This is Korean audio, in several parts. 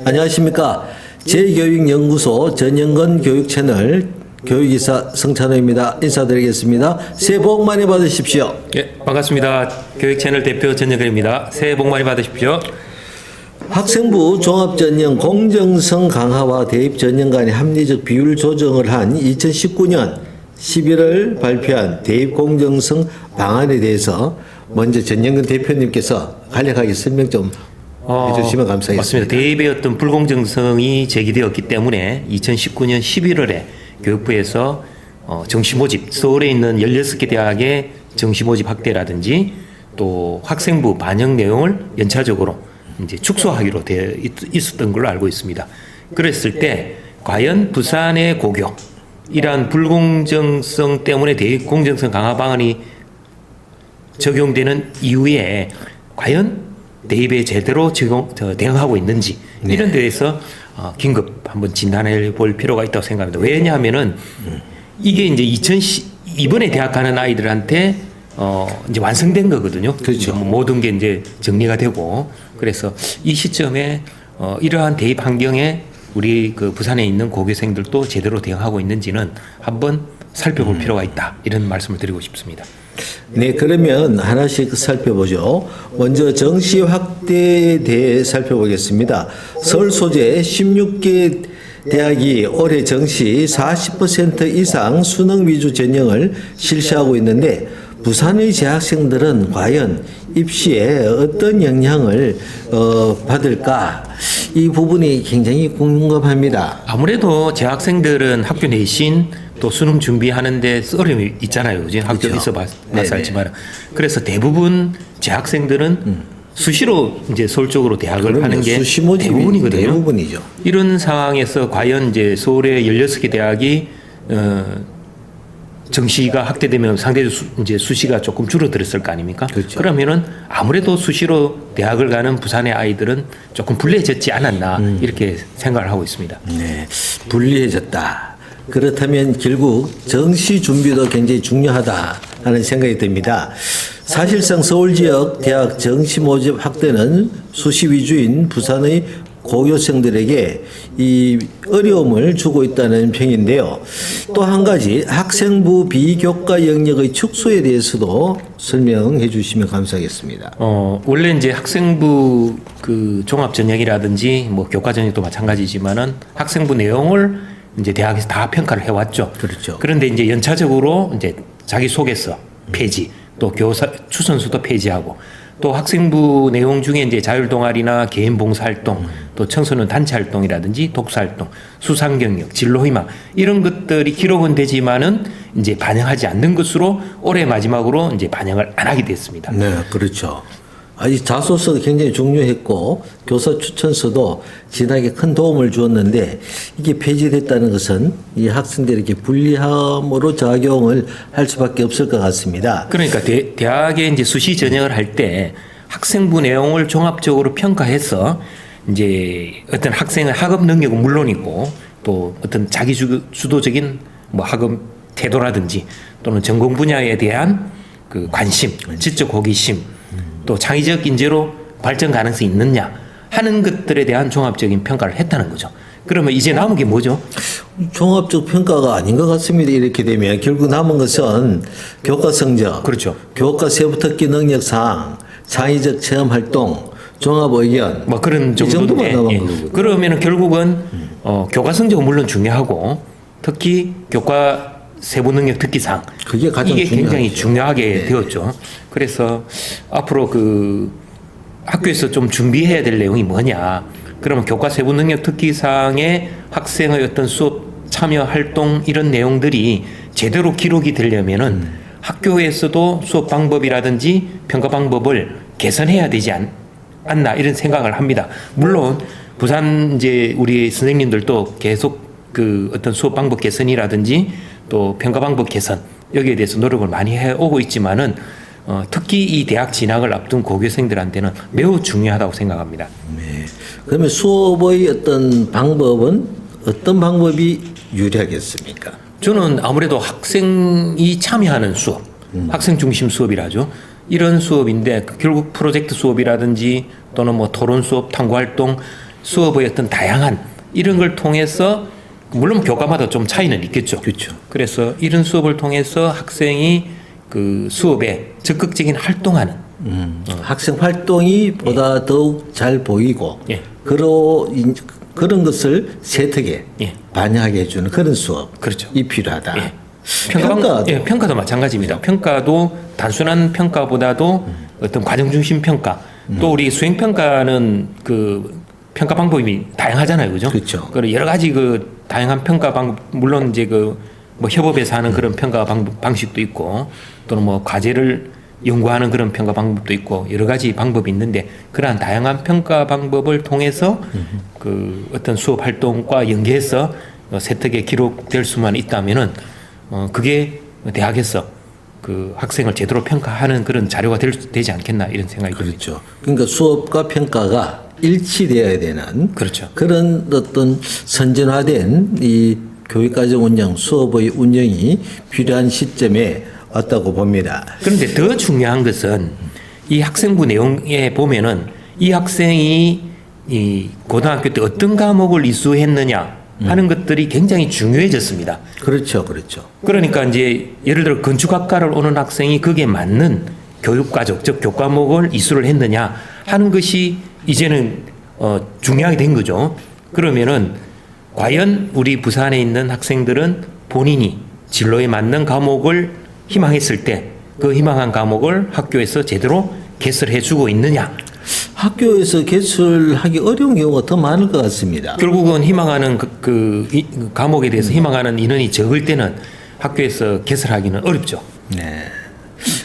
안녕하십니까. 재교육연구소 전영건 교육채널 교육이사 성찬호입니다. 인사드리겠습니다. 새해 복 많이 받으십시오. 예, 반갑습니다. 교육채널 대표 전영건입니다. 새해 복 많이 받으십시오. 학생부 종합전형 공정성 강화와 대입 전형 간의 합리적 비율 조정을 한 2019년 11월 발표한 대입 공정성 방안에 대해서 먼저 전영건 대표님께서 간략하게 설명 좀 해주시면 감사하겠습니다. 맞습니다. 대입의 어떤 불공정성이 제기되었기 때문에 2019년 11월에 교육부에서 정시 모집, 서울에 있는 16개 대학의 정시 모집 확대라든지 또 학생부 반영 내용을 연차적으로 이제 축소하기로 되어 있었던 걸로 알고 있습니다. 그랬을 때 과연 부산의 고교 이러한 불공정성 때문에 대입 공정성 강화 방안이 적용되는 이후에 과연 대입에 제대로 대응하고 있는지 이런 데에서 긴급 한번 진단해 볼 필요가 있다고 생각합니다. 왜냐하면은 이게 이제 이번에 대학 가는 아이들한테 이제 완성된 거거든요. 그렇죠. 모든 게 이제 정리가 되고 그래서 이 시점에 이러한 대입 환경에 우리 그 부산에 있는 고교생들도 제대로 대응하고 있는지는 한번 살펴볼 필요가 있다. 이런 말씀을 드리고 싶습니다. 네, 그러면 하나씩 살펴보죠. 먼저 정시 확대에 대해 살펴보겠습니다. 서울 소재 16개 대학이 올해 정시 40% 이상 수능 위주 전형을 실시하고 있는데 부산의 재학생들은 과연 입시에 어떤 영향을 받을까? 이 부분이 굉장히 궁금합니다. 아무래도 재학생들은 학교 내신 또 수능 준비하는데 어려움이 있잖아요. 이제 학교에서 봐서 알지만 그래서 대부분 재학생들은 수시로 이제 서울 쪽으로 대학을 하는 게 대부분이거든요. 대부분이죠. 이런 상황에서 과연 이제 서울의 16개 대학이 정시가 확대되면 상대적으로 이제 수시가 조금 줄어들었을 거 아닙니까? 그렇죠. 그러면은 아무래도 수시로 대학을 가는 부산의 아이들은 조금 불리해졌지 않았나 이렇게 생각을 하고 있습니다. 네, 불리해졌다. 그렇다면 결국 정시 준비도 굉장히 중요하다 하는 생각이 듭니다. 사실상 서울 지역 대학 정시 모집 확대는 수시 위주인 부산의 고교생들에게 이 어려움을 주고 있다는 평인데요. 또 한 가지 학생부 비교과 영역의 축소에 대해서도 설명해 주시면 감사하겠습니다. 원래 이제 학생부 그 종합 전형이라든지 뭐 교과 전형도 마찬가지지만은 학생부 내용을 이제 대학에서 다 평가를 해왔죠. 그렇죠. 그런데 이제 연차적으로 이제 자기 소개서 폐지, 또 교사 추천수도 폐지하고, 또 학생부 내용 중에 이제 자율 동아리나 개인 봉사 활동, 또 청소년 단체 활동이라든지 독서 활동, 수상 경력, 진로 희망 이런 것들이 기록은 되지만은 이제 반영하지 않는 것으로 올해 마지막으로 이제 반영을 안 하게 됐습니다. 네, 그렇죠. 이 자소서가 굉장히 중요했고 교사 추천서도 진학에 큰 도움을 주었는데 이게 폐지됐다는 것은 이 학생들에게 불리함으로 작용을 할 수밖에 없을 것 같습니다. 그러니까 대학에 이제 수시 전형을 할 때 학생부 내용을 종합적으로 평가해서 이제 어떤 학생의 학업 능력은 물론이고 또 어떤 자기 주도적인 뭐 학업 태도라든지 또는 전공 분야에 대한 그 관심, 지적 호기심 또 창의적 인재로 발전 가능성이 있느냐 하는 것들에 대한 종합적인 평가를 했다는 거죠. 그러면 이제 남은 게 뭐죠? 종합적 평가가 아닌 것 같습니다. 이렇게 되면 결국 남은 것은 교과 성적, 그렇죠. 교과 세부 특기 능력 사항, 창의적 체험 활동, 종합 의견, 뭐 그런 정도만 남은 거거든요. 그러면은 결국은 교과 성적은 물론 중요하고 특히 교과 세부 능력 특기상 그게 가장 이게 굉장히 중요하죠. 중요하게 되었죠. 그래서 앞으로 그 학교에서 좀 준비해야 될 내용이 뭐냐? 그러면 교과 세부 능력 특기상의 학생의 어떤 수업 참여 활동 이런 내용들이 제대로 기록이 되려면은 학교에서도 수업 방법이라든지 평가 방법을 개선해야 되지 않나 이런 생각을 합니다. 물론 부산 이제 우리 선생님들도 계속 그 어떤 수업 방법 개선이라든지 또 평가 방법 개선 여기에 대해서 노력을 많이 해오고 있지만은 특히 이 대학 진학을 앞둔 고교생들한테는 매우 중요하다고 생각합니다. 네. 그러면 수업의 어떤 방법은 어떤 방법이 유리하겠습니까? 저는 아무래도 학생이 참여하는 수업, 학생 중심 수업이라죠. 이런 수업인데 결국 프로젝트 수업이라든지 또는 뭐 토론 수업, 탐구 활동 수업의 어떤 다양한 이런 걸 통해서 물론 교과마다 좀 차이는 있겠죠. 그렇죠. 그래서 이런 수업을 통해서 학생이 그 수업에 적극적인 활동하는 학생 활동이 보다 더욱 잘 보이고 예. 그런 것을 세특에 예. 반영하게 해주는 그런 수업이 그렇죠. 필요하다. 예. 평가도 평가도 마찬가지입니다. 평가도 단순한 평가보다도 어떤 과정 중심 평가 또 우리 수행 평가는 그 평가 방법이 다양하잖아요, 그죠? 그렇죠. 그리고 여러 가지 그 다양한 평가 방법 물론 이제 그 뭐 협업에서 하는 그런 평가 방식도 있고 또는 뭐 과제를 연구하는 그런 평가 방법도 있고 여러 가지 방법이 있는데 그러한 다양한 평가 방법을 통해서 그 어떤 수업 활동과 연계해서 세특에 기록될 수만 있다면은 그게 대학에서 그 학생을 제대로 평가하는 그런 자료가 되지 않겠나 이런 생각이 듭니다. 그렇죠. 그러니까 수업과 평가가 일치되어야 되는 그렇죠. 그런 어떤 선진화된 이 교육과정 운영, 수업의 운영이 필요한 시점에 왔다고 봅니다. 그런데 더 중요한 것은 이 학생부 내용에 보면은 이 학생이 이 고등학교 때 어떤 과목을 이수했느냐 하는 것들이 굉장히 중요해졌습니다. 그렇죠, 그렇죠. 그러니까 이제 예를 들어 건축학과를 오는 학생이 거기에 맞는 교육과정, 즉 교과목을 이수를 했느냐 하는 것이 이제는 중요하게 된 거죠. 그러면은 과연 우리 부산에 있는 학생들은 본인이 진로에 맞는 과목을 희망했을 때 그 희망한 과목을 학교에서 제대로 개설해 주고 있느냐. 학교에서 개설하기 어려운 경우가 더 많을 것 같습니다. 결국은 희망하는 이 과목에 대해서 희망하는 인원이 적을 때는 학교에서 개설하기는 어렵죠. 네.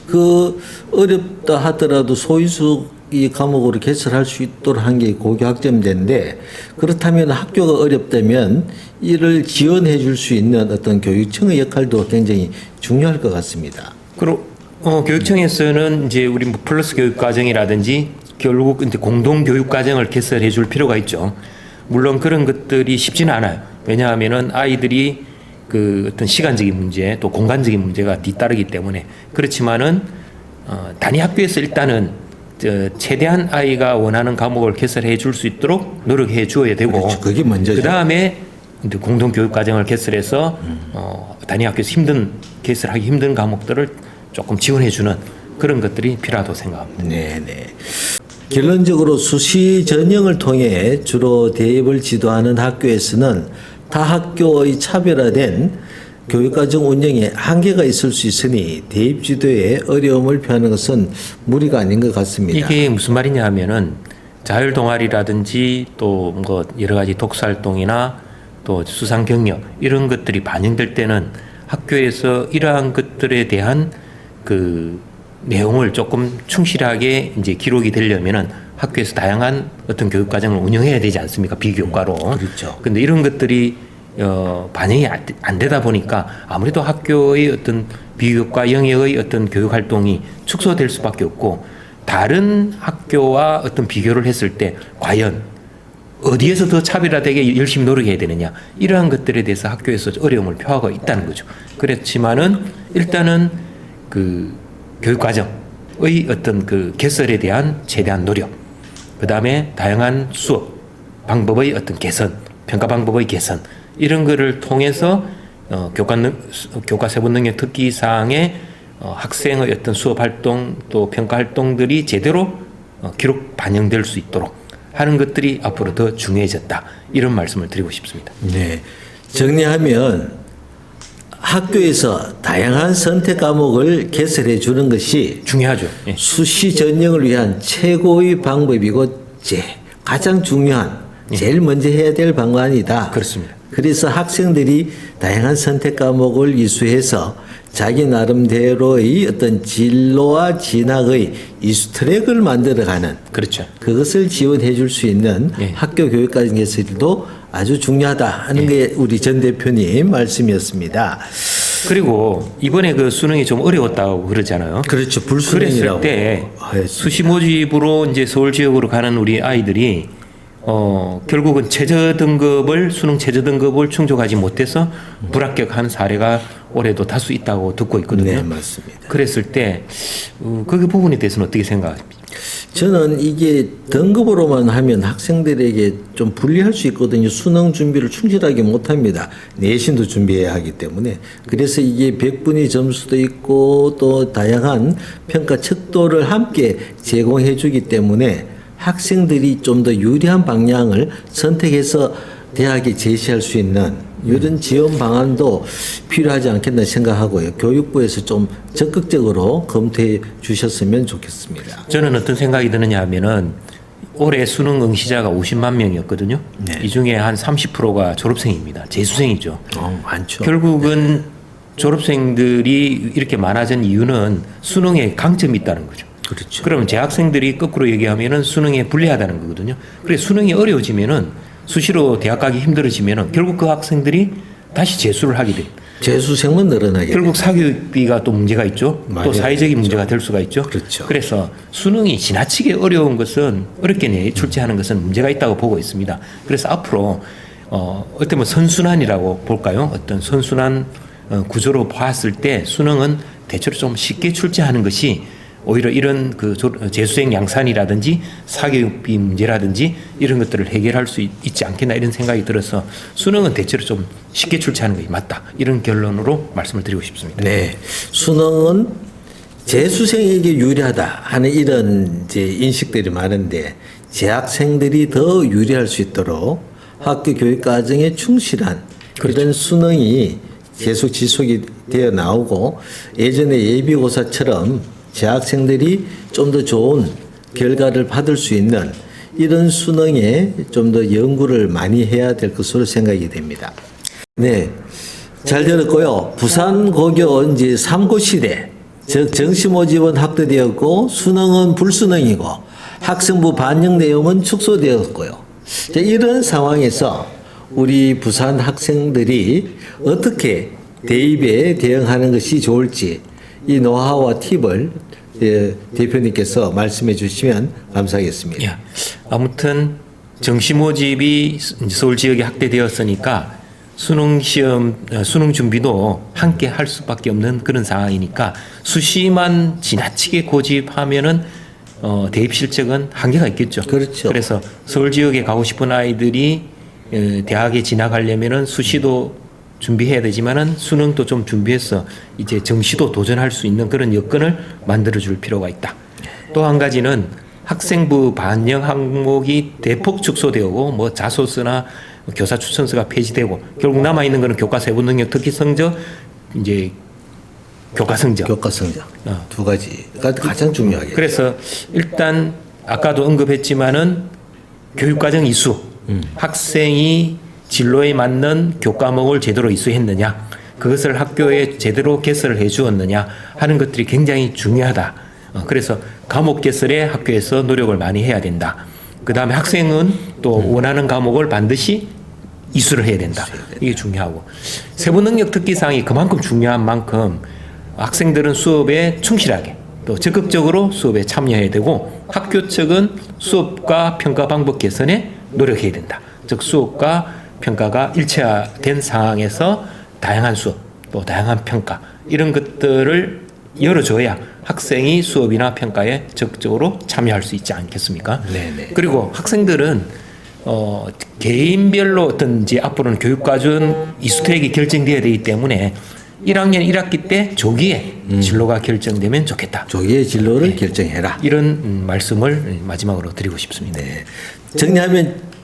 그 어렵다 하더라도 소위수 이 과목으로 개설할 수 있도록 한 게 고교학점제인데 그렇다면 학교가 어렵다면 이를 지원해 줄 수 있는 어떤 교육청의 역할도 굉장히 중요할 것 같습니다. 그리고 교육청에서는 이제 우리 뭐 플러스 교육 과정이라든지 결국 이제 공동 교육 과정을 개설해 줄 필요가 있죠. 물론 그런 것들이 쉽지는 않아요. 왜냐하면은 아이들이 그 어떤 시간적인 문제 또 공간적인 문제가 뒤따르기 때문에 그렇지만은 단위 학교에서 일단은 최대한 아이가 원하는 과목을 개설해 줄 수 있도록 노력해 주어야 되고 그렇죠. 그게 먼저죠. 그 다음에 공동 교육 과정을 개설해서 단위 학교에서 개설하기 힘든 과목들을 조금 지원해 주는 그런 것들이 필요하다고 생각합니다. 네네. 결론적으로 수시 전형을 통해 주로 대입을 지도하는 학교에서는 타 학교의 차별화된 교육과정 운영에 한계가 있을 수 있으니 대입 지도에 어려움을 표하는 것은 무리가 아닌 것 같습니다. 이게 무슨 말이냐 하면은 자율 동아리라든지 또 뭐 여러 가지 독서 활동이나 또 수상 경력 이런 것들이 반영될 때는 학교에서 이러한 것들에 대한 그 내용을 조금 충실하게 이제 기록이 되려면은 학교에서 다양한 어떤 교육 과정을 운영해야 되지 않습니까? 비교과로. 그렇죠. 근데 이런 것들이 반영이 안 되다 보니까 아무래도 학교의 어떤 비교과 영역의 어떤 교육 활동이 축소될 수밖에 없고 다른 학교와 어떤 비교를 했을 때 과연 어디에서 더 차별화되게 열심히 노력해야 되느냐 이러한 것들에 대해서 학교에서 어려움을 표하고 있다는 거죠. 그렇지만은 일단은 그 교육 과정의 어떤 그 개설에 대한 최대한 노력, 그 다음에 다양한 수업 방법의 어떤 개선, 평가 방법의 개선 이런 거를 통해서 교과 세분 능력 특기 사항의 학생의 어떤 수업 활동 또 평가 활동들이 제대로 기록 반영될 수 있도록 하는 것들이 앞으로 더 중요해졌다 이런 말씀을 드리고 싶습니다. 네. 정리하면 학교에서 다양한 선택 과목을 개설해 주는 것이 중요하죠. 예. 수시 전형을 위한 최고의 방법이고 가장 중요한 제일 먼저 해야 될 방안이다. 그렇습니다. 그래서 학생들이 다양한 선택 과목을 이수해서 자기 나름대로의 어떤 진로와 진학의 이수 트랙을 만들어가는 그렇죠. 그것을 지원해 줄 수 있는 예. 학교 교육과정 개설도 아주 중요하다 하는 게 우리 전 대표님 말씀이었습니다. 그리고 이번에 그 수능이 좀 어려웠다고 그러잖아요. 그렇죠. 그랬을 불수능이라고 때 했습니다. 수시 모집으로 이제 서울 지역으로 가는 우리 아이들이 결국은 수능 최저 등급을 충족하지 못해서 불합격한 사례가 올해도 다수 있다고 듣고 있거든요. 네, 맞습니다. 그랬을 때 그 부분에 대해서는 어떻게 생각합니까? 저는 이게 등급으로만 하면 학생들에게 좀 불리할 수 있거든요. 수능 준비를 충실하게 못합니다. 내신도 준비해야 하기 때문에. 그래서 이게 100분위 점수도 있고 또 다양한 평가 척도를 함께 제공해 주기 때문에 학생들이 좀 더 유리한 방향을 선택해서 대학에 제시할 수 있는 이런 지원 방안도 필요하지 않겠나 생각하고요. 교육부에서 좀 적극적으로 검토해 주셨으면 좋겠습니다. 저는 어떤 생각이 드느냐 하면은 올해 수능 응시자가 50만 명이었거든요. 네. 이 중에 한 30%가 졸업생입니다. 재수생이죠. 많죠. 결국은 졸업생들이 이렇게 많아진 이유는 수능에 강점이 있다는 거죠. 그렇죠. 그러면 재학생들이 거꾸로 얘기하면은 수능에 불리하다는 거거든요. 그래서 수능이 어려워지면은 수시로 대학 가기 힘들어지면은 결국 그 학생들이 다시 재수를 하게 돼요. 재수생만 늘어나게 결국 사교육비가 또 문제가 있죠. 맞아요. 또 사회적인 문제가 될 수가 있죠. 그렇죠. 그래서 수능이 지나치게 어려운 것은 어렵게 출제하는 것은 문제가 있다고 보고 있습니다. 그래서 앞으로 어떻게 보면 선순환이라고 볼까요? 어떤 선순환 구조로 봤을 때 수능은 대체로 좀 쉽게 출제하는 것이 오히려 이런 재수생 양산이라든지 사교육비 문제라든지 이런 것들을 해결할 수 있지 않겠나 이런 생각이 들어서 수능은 대체로 좀 쉽게 출제하는 것이 맞다 이런 결론으로 말씀을 드리고 싶습니다. 네, 수능은 재수생에게 유리하다 하는 이런 이제 인식들이 많은데 재학생들이 더 유리할 수 있도록 학교 교육 과정에 충실한 그런 수능이 계속 지속이 되어 나오고 예전에 예비고사처럼 재학생들이 좀 더 좋은 결과를 받을 수 있는 이런 수능에 좀 더 연구를 많이 해야 될 것으로 생각이 됩니다. 네. 잘 들었고요. 부산고교 이제 3고 시대, 즉 정시 모집은 확대되었고 수능은 불수능이고 학생부 반영 내용은 축소되었고요. 자, 이런 상황에서 우리 부산 학생들이 어떻게 대입에 대응하는 것이 좋을지 이 노하우와 팁을 대표님께서 말씀해 주시면 감사하겠습니다. 예. 아무튼 정시 모집이 서울 지역에 확대되었으니까 수능 준비도 함께 할 수밖에 없는 그런 상황이니까 수시만 지나치게 고집하면은 대입 실적은 한계가 있겠죠. 그렇죠. 그래서 서울 지역에 가고 싶은 아이들이 대학에 진학하려면은 수시도 준비해야 되지만은 수능도 좀 준비해서 이제 정시도 도전할 수 있는 그런 여건을 만들어 줄 필요가 있다. 또 한 가지는 학생부 반영 항목이 대폭 축소되고 뭐 자소서나 교사 추천서가 폐지되고 결국 남아 있는 거는 교과 세부 능력 특기 성적 이제 교과 성적. 교과 성적 두 가지가 가장 중요하게. 그래서 일단 아까도 언급했지만은 교육과정 이수 학생이 진로에 맞는 교과목을 제대로 이수했느냐, 그것을 학교에 제대로 개설을 해 주었느냐 하는 것들이 굉장히 중요하다. 그래서 과목 개설에 학교에서 노력을 많이 해야 된다. 그 다음에 학생은 또 원하는 과목을 반드시 이수를 해야 된다. 이게 중요하고 세부 능력 특기사항이 그만큼 중요한 만큼 학생들은 수업에 충실하게 또 적극적으로 수업에 참여해야 되고 학교 측은 수업과 평가 방법 개선에 노력해야 된다. 즉 수업과 평가가 일체화된 상황에서 다양한 수업 또 다양한 평가 이런 것들을 열어줘야 학생이 수업이나 평가에 적극적으로 참여할 수 있지 않겠습니까? 네네. 그리고 학생들은 개인별로 어떤지 앞으로는 교육과정 이수택이 결정돼야 되기 때문에 1학년 1학기 때 조기에 진로가 결정되면 좋겠다. 조기에 진로를 결정해라. 이런 말씀을 마지막으로 드리고 싶습니다. 네. 정리하면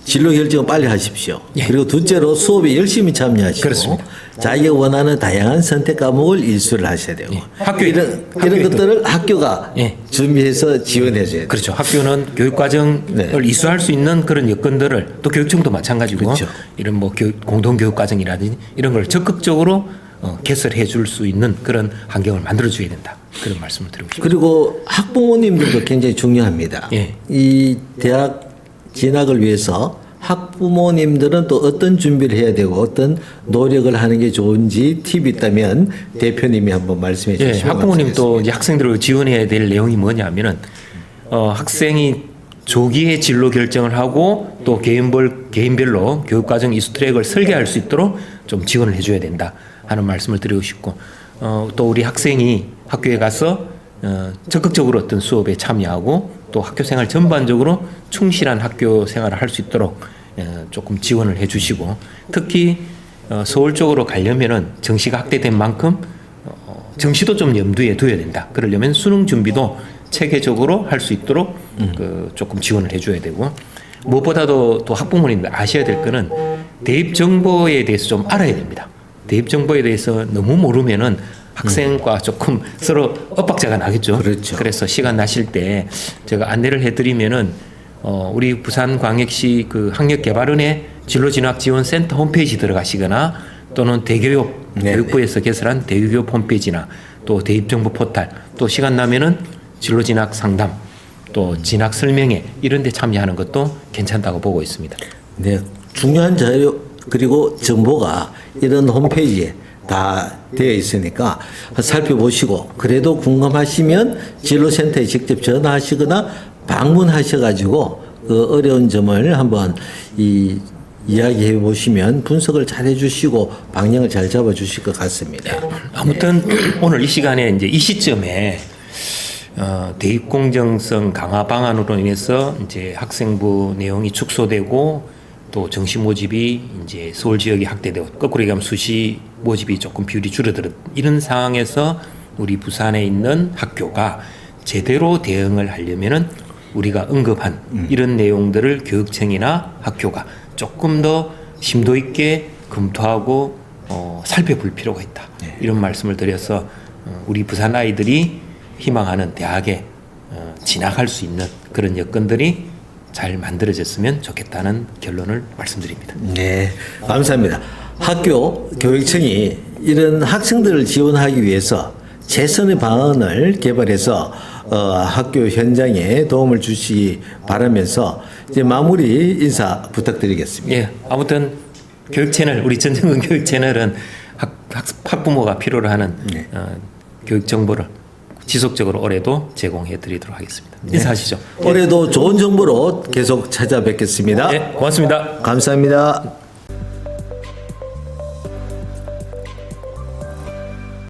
진로 결정을 빨리 하십시오. 예. 그리고 둘째로 수업에 열심히 참여하시고 그렇습니다. 자기가 원하는 다양한 선택 과목을 일수를 하셔야 되고 예. 이런 학교에 것들을 학교가 예. 준비해서 지원해 줘야 돼요. 그렇죠. 학교는 교육과정을 네. 이수할 수 있는 그런 여건들을 또 교육청도 마찬가지고 그렇죠. 이런 뭐 공동교육과정이라든지 이런 걸 적극적으로 개설해 줄 수 있는 그런 환경을 만들어 줘야 된다. 그런 말씀을 드리고 싶습니다. 그리고 학부모님들도 굉장히 중요합니다. 예. 이 대학 진학을 위해서 학부모님들은 또 어떤 준비를 해야 되고 어떤 노력을 하는 게 좋은지 팁이 있다면 대표님이 한번 말씀해 주시면 학부모님도 이제 학생들을 지원해야 될 내용이 뭐냐면은 학생이 조기에 진로 결정을 하고 또 개인별로 교육과정 이수트랙을 설계할 수 있도록 좀 지원을 해줘야 된다 하는 말씀을 드리고 싶고, 또 우리 학생이 학교에 가서 적극적으로 어떤 수업에 참여하고 또 학교 생활 전반적으로 충실한 학교 생활을 할 수 있도록 조금 지원을 해주시고, 특히 서울 쪽으로 가려면은 정시가 확대된 만큼 정시도 좀 염두에 둬야 된다. 그러려면 수능 준비도 체계적으로 할 수 있도록 조금 지원을 해줘야 되고, 무엇보다도 또 학부모님들 아셔야 될 거는 대입 정보에 대해서 좀 알아야 됩니다. 대입 정보에 대해서 너무 모르면은 학생과 조금 서로 엇박자가 나겠죠. 그렇죠. 그래서 시간 나실 때 제가 안내를 해드리면은 우리 부산광역시 그 학력개발원의 진로진학지원센터 홈페이지 들어가시거나 또는 대교육 네네. 교육부에서 개설한 대교육 홈페이지나 또 대입정보 포탈, 또 시간 나면은 진로진학 상담, 또 진학 설명회 이런 데 참여하는 것도 괜찮다고 보고 있습니다. 네, 중요한 자료 그리고 정보가 이런 홈페이지에 다 되어 있으니까 살펴보시고, 그래도 궁금하시면 진로센터에 직접 전화하시거나 방문하셔가지고 그 어려운 점을 한번 이야기해 보시면 분석을 잘 해주시고 방향을 잘 잡아주실 것 같습니다. 아무튼 오늘 이 시간에 이제 이 시점에 대입 공정성 강화 방안으로 인해서 이제 학생부 내용이 축소되고 또 정시 모집이 이제 서울 지역이 확대되고 거꾸로 얘기하면 수시 모집이 조금 비율이 줄어들은 이런 상황에서 우리 부산에 있는 학교가 제대로 대응을 하려면은 우리가 언급한 이런 내용들을 교육청이나 학교가 조금 더 심도 있게 검토하고 살펴볼 필요가 있다. 이런 말씀을 드려서 우리 부산 아이들이 희망하는 대학에 진학할 수 있는 그런 여건들이 잘 만들어졌으면 좋겠다는 결론을 말씀드립니다. 네, 감사합니다. 학교 교육청이 이런 학생들을 지원하기 위해서 최선의 방안을 개발해서 학교 현장에 도움을 주시기 바라면서 이제 마무리 인사 부탁드리겠습니다. 예, 아무튼 교육 채널, 우리 전정근 교육 채널은 학부모가 필요로 하는 교육 정보를 지속적으로 올해도 제공해 드리도록 하겠습니다. 인사하시죠. 올해도 좋은 정보로 계속 찾아뵙겠습니다. 네, 고맙습니다. 감사합니다.